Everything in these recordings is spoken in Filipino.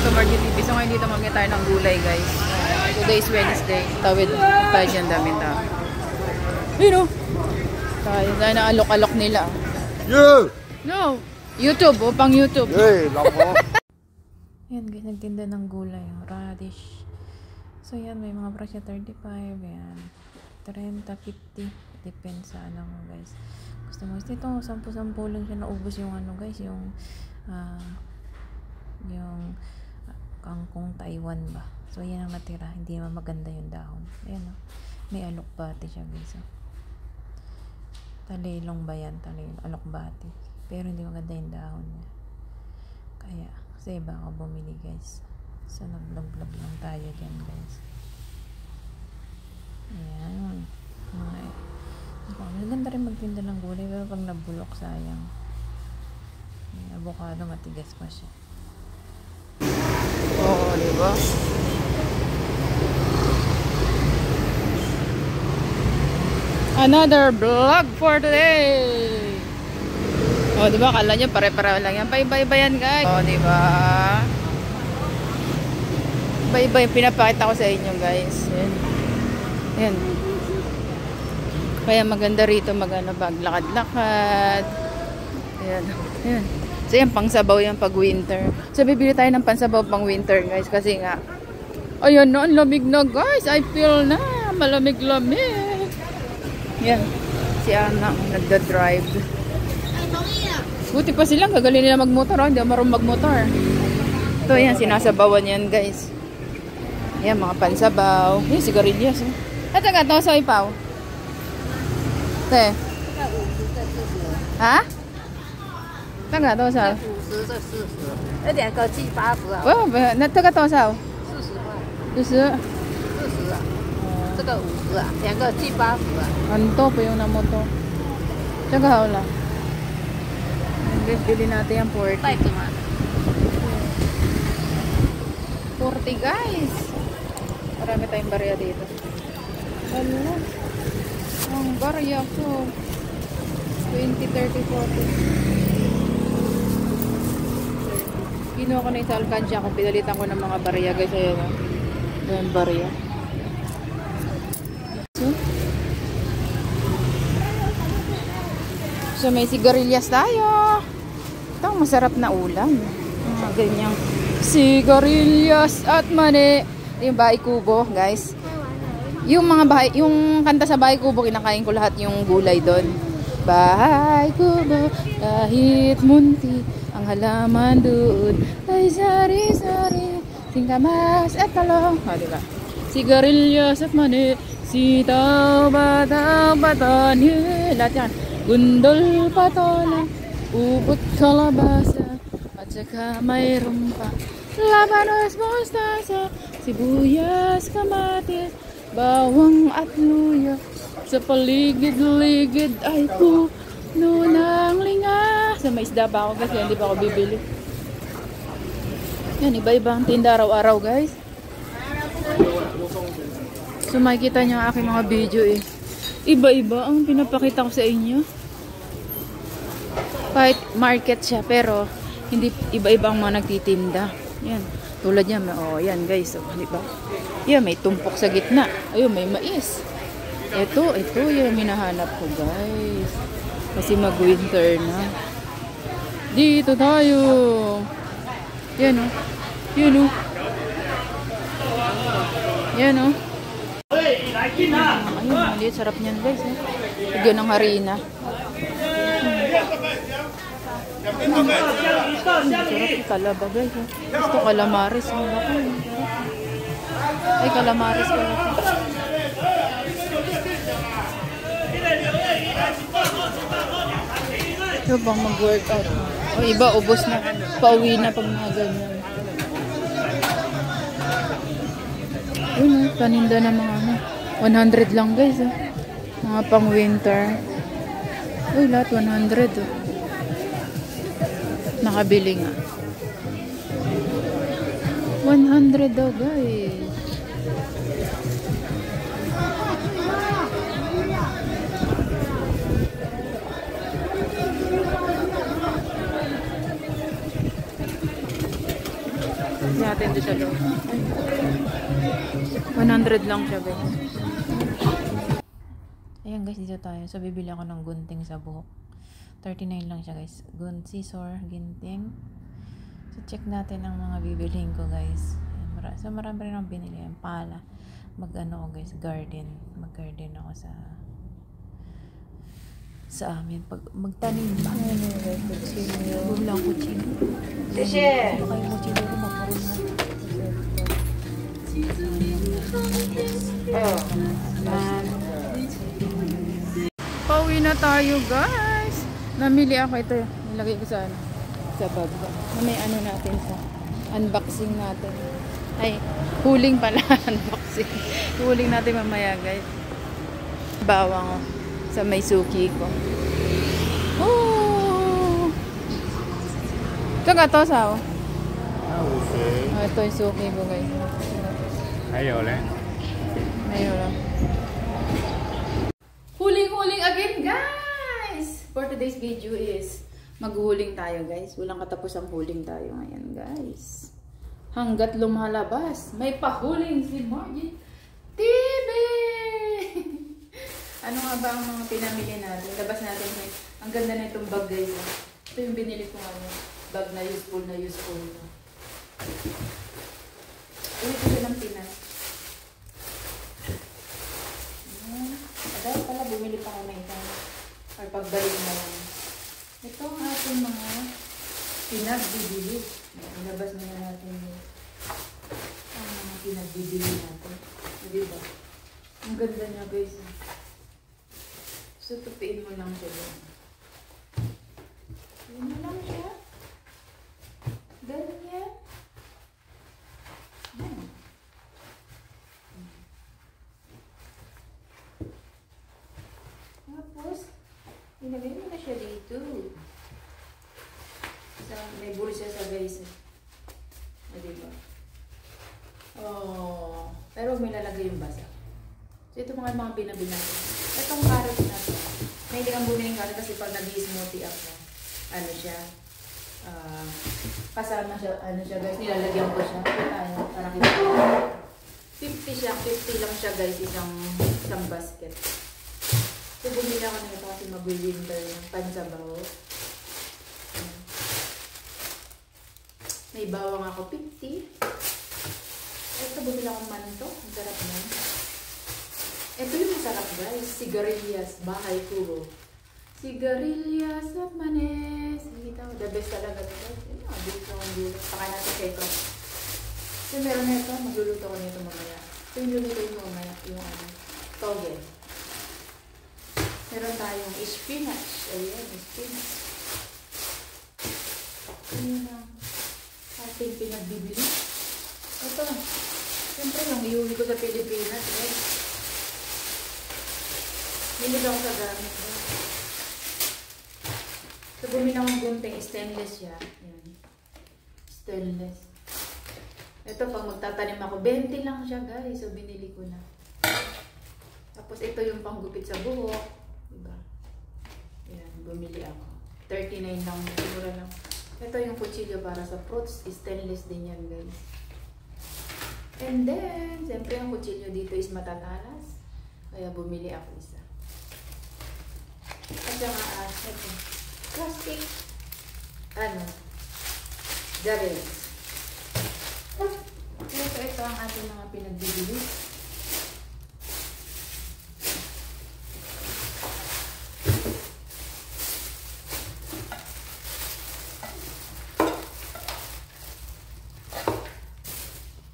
to Market TV. So ngayon dito mamaya tayo ng gulay guys. Today is Wednesday. Tawid tayo dyan, daming tao. Yun o. Tayo na alok-alok nila. Yeah! No! YouTube, pang YouTube. Hey, lako. Yan guys, nagtinda ng gulay. Radish. So yan, may mga presyo 35. Yan. 30, 50. Depende sa ano guys. Gusto mo. Ito, 10-10 lang siya naubos yung ano guys. Yung kangkong Taiwan ba. So yan ang natira. Hindi naman maganda yung dahon. Ayan o. May alokbati siya guys. Talilong ba yan? Alokbati. Pero hindi maganda yung dahon niya. Kaya, kasi iba ako bumili guys. So nag-vlog lang tayo dyan guys. Ayan. Maganda rin magtinda ng gulay. Pero pag nabulok, sayang. Yung avocado, matigas pa siya. Oo, diba? Another vlog for today. Oh, diba? Kala nyo pare-pareho lang yan. Bye-bye yan, guys. Oh, diba? Bye-bye. Pinapakita ko sa inyo, guys. Yan. Yan. Kaya maganda rito maglakad-lakad. Ayan. Ayan. So yan, pangsabaw yan pag winter. So bibili tayo ng pansabaw pang winter, guys. Kasi nga, ayan na, ang lamig na, guys. I feel na, malamig-lamig. Yan, si Ana nagda-drive. Buti pa sila, gagaling nila magmotor. Hindi ako marunong magmotor. Ito yan, sinasabawan yan guys. Yan, mga pansabaw. Yan, sigarilyas. Ito nga, ito sa ipaw. Ito ha? Ito nga, ito sa wow, ito ka ito sa 40 这个50啊，2个计80啊。 Anto po yung namoto. Tsaka hawla. Bili natin yung 40. 袋子吗？ 40 guys. Marami tayong barya dito. Hala. Ang barya ko. 20, 30, 40. Kinuha ko na yung sa alkansya ko. Pinalitan ko ng mga barya guys. Ayan o. Ayan barya. So may sigarilyas tayo. Ito ang masarap na ulam. Ganyang sigarilyas at mani. Yung bahay kubo, guys. Yung mga bahay, yung kanta sa bahay kubo, kinakain ko lahat yung gulay doon. Bahay kubo, kahit munti ang halaman doon ay sari-sari, singkamas at talong. Diba? Sigarilyas at mani, sitaw, bataw, baton, lahat yan. Gundol, patola, ubot, kalabasa, at saka mayroon pa labanos, mustasa, sibuyas, kamatis, bawang at luya. Sa paligid-ligid ay puno ng linga. Sa may isda pa ako kasi hindi pa ako bibili. Yan, iba-ibang tinda araw-araw guys. So makikita niyo ang aking mga video eh. Iba-iba ang pinapakita ko sa inyo. Kahit market siya, pero hindi iba-iba ang mga nagtitinda. Yan. Tulad yan. Oh, yan guys. Oh, di ba? Yan, may tumpok sa gitna. Ayun, may mais. Ito yung hinahanap ko guys. Kasi mag-winter na. Dito tayo. Yan oh. Yan oh. Yan oh. Ayun, maliit. Sarap niyan guys. Eh. Bigyan ng harina. Sarap yung kalaba guys. Eh. Gusto kalamaris. Ay, kalamaris pala. Ito bang mag-workout. O iba, ubos na. Pauwi na pag mga ganyan. Yun, paninda na mga 100 lang guys. Mga pang winter. Uy, lahat 100. Nakabili nga. 100 daw guys. natin doon sa loob. 100 lang siya, guys. Ayan guys, dito tayo. So, bibili ako ng gunting sa buhok. 39 lang siya, guys. Scissor, ginting. So, check natin ang mga bibilihin ko, guys. Ayan, so, marami rin akong binili. Ayan, pala. Mag-ano ako, guys, garden. Mag-garden ako sa amin. Pag magtanim pa. Bumili ako kutsino. Sishe! Ano kayo kutsino ko? Magkaroon na. Pauwi na tayo, guys. Namili ako ito. Nilagay ko sa bag. May ano natin sa unboxing natin. Ay, huling pala. Unboxing. Huling natin mamaya, guys. Bawang sa may suki ko. Oh! Ito ka to, sao? Ito yung suki ko, guys. Ayaw lang. Ayaw lang. Huling-huling again, guys! For today's video is maghuhuling tayo, guys. Walang katapusang huling tayo ngayon, guys. Hanggat lumalabas, may pahuling si Margin TV! Ano nga ba ang mga pinamili natin? Labas natin, guys. Ang ganda na itong bag, guys. Ito yung binili ko bag na useful na useful. Ulit ko siya ng Pinas. Dahil pala bumili pa ako na ito. Or pagbalik na lang. Ito ang ating mga pinagbibili. Ilabas na natin ang mga pinagbibili natin. Diba? Ang ganda niya, guys. So, tupiin mo lang siya doon. Tupiin mo lang siya. Ganyan. Yan. Tapos, ilagay mo na siya dito. May bulsa sa guys. Diba? Oh, pero may lalagay yung basa. So, ito mga binabili natin. Itong carrot na ito. May hindi kang bumili ng carrot kasi pag nag-smoothie up na, ano siya, kasama siya, ano siya guys, nilalagyan ko siya. Para kita. 50 siya, 50 lang siya guys, isang basket. So, bumili ako na ito kasi mag-winter ng pansabaw. May bawang ako 50. Ito, bumili akong manto. Ang sarap na. Ito yung masarap guys. Sigarilyas. Bahay kubo. Sigarilyas at manes. Nakita mo, the best talaga ito guys. Ito, dito akong gulo. Paka natin sa ito. So, meron na ito. Magluluto ko nito mamaya. So, yung luluto yung mamaya. Yung toge. Meron tayong spinach. Ayan, spinach. Ayan ang ating pinagbibili. Ito. Siyempre, yung iuwi ko sa Pilipinas. Eh. Hilig ako sa gamit. So, bumili akong gunting. Stainless siya. Ayan. Stainless. Ito, pag magtatanim ako, 20 lang siya, guys. So, binili ko na. Tapos, ito yung panggupit sa buhok. Diba? Ayan, bumili ako. 39 lang. Mura lang. Ito yung kutsilyo para sa fruits. Stainless din yan, guys. And then, siyempre ang kutsilyo dito is matatalas. Kaya bumili ako isa. At saka, ito. Plastic. Ano? Jarrels. Ito ang ating mga pinagbibili.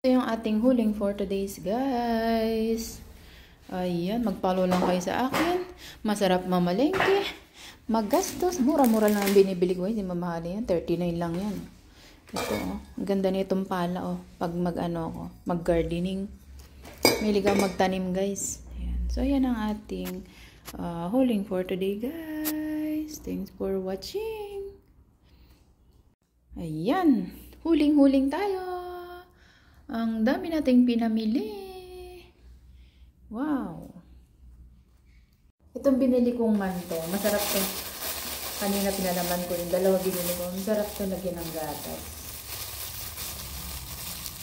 Ito yung ating huling for today's guys. Ayan, mag-follow lang kayo sa akin. Masarap mamalengke. Magastos. Mura-mura lang ang binibili ko. Hindi mamahali yan. 39 lang yan. Ito, oh. Ang ganda nitong pala, oh. Pag mag-gardening. Mahilig ako magtanim, guys. Ayan. So, ayan ang ating huling for today, guys. Thanks for watching. Ayan. Huling-huling tayo. Ang dami nating pinamili. Wow. Itong binili kong manto. Masarap to. Kanina pinalaman ko yung dalawa binili ko. Masarap to lagyan ng gatas.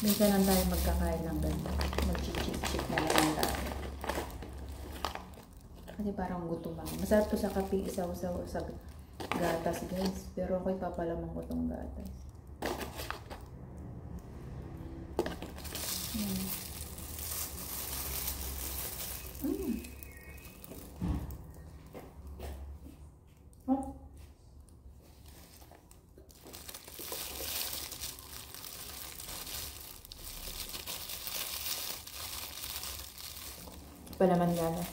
Minsan lang tayo magkakain ng ganda. Mag-chip-chip na lang ang lahat. Kasi parang gutom ako. Masarap to sa kape, isaw-saw sa gatas, guys. Pero ako'y papalamang ko tong gatas. Oh. Palaman gala.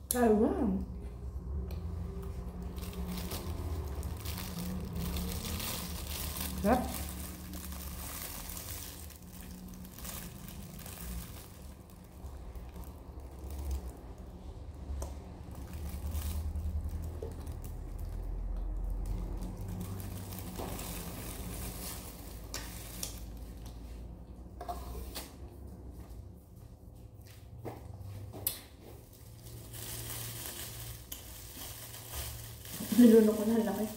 Taiwan. Sarap. Niluno ko na laki.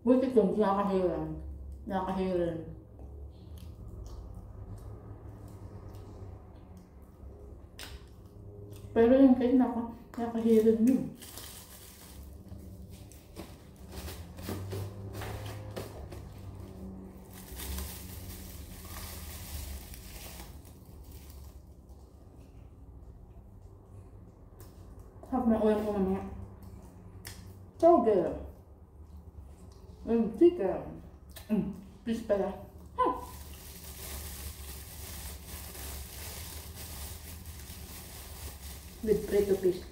Buti ko, nakakahiran. Nakakahiran. Pero yung cake nakakahiran yun. Harap na ulam ko mamaya. Toge. Chicken. Fish pala. With prito fish.